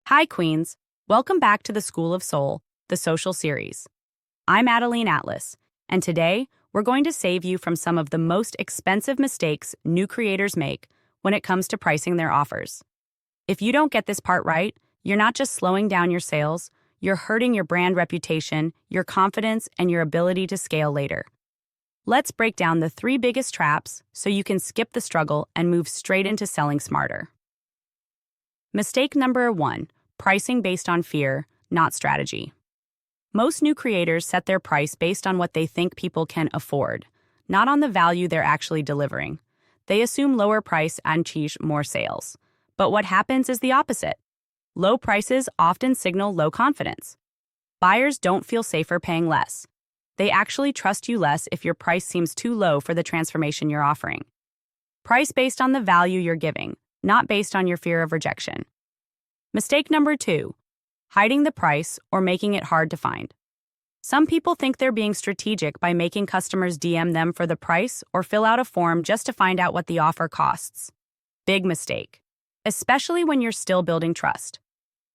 Hi, Queens. Welcome back to the School of Soul, the social series. I'm ADELINE Atlas, and today we're going to save you from some of the most expensive mistakes new creators make when it comes to pricing their offers. If you don't get this part right, you're not just slowing down your sales, you're hurting your brand reputation, your confidence, and your ability to scale later. Let's break down the 3 biggest traps so you can skip the struggle and move straight into selling smarter. Mistake number 1. Pricing based on fear, not strategy. Most new creators set their price based on what they think people can afford, not on the value they're actually delivering. They assume lower price achieves more sales. But what happens is the opposite. Low prices often signal low confidence. Buyers don't feel safer paying less. They actually trust you less if your price seems too low for the transformation you're offering. Price based on the value you're giving, not based on your fear of rejection. Mistake number 2. Hiding the price or making it hard to find. Some people think they're being strategic by making customers DM them for the price or fill out a form just to find out what the offer costs. Big mistake, especially when you're still building trust.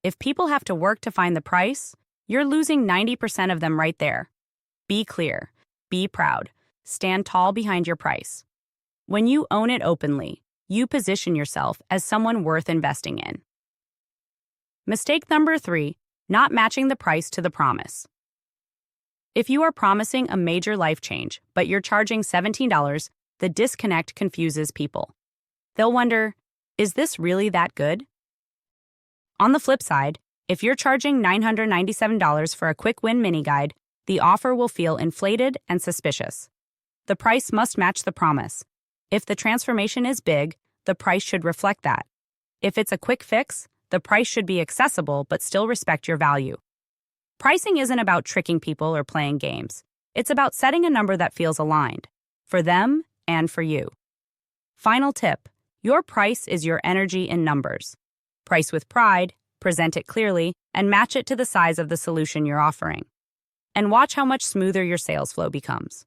If people have to work to find the price, you're losing 90% of them right there. Be clear, be proud, stand tall behind your price. When you own it openly, you position yourself as someone worth investing in. Mistake number 3, not matching the price to the promise. If you are promising a major life change, but you're charging $17, the disconnect confuses people. They'll wonder, is this really that good? On the flip side, if you're charging $997 for a quick win mini guide, the offer will feel inflated and suspicious. The price must match the promise. If the transformation is big, the price should reflect that. If it's a quick fix, the price should be accessible but still respect your value. Pricing isn't about tricking people or playing games. It's about setting a number that feels aligned, for them and for you. Final tip, your price is your energy in numbers. Price with pride, present it clearly, and match it to the size of the solution you're offering. And watch how much smoother your sales flow becomes.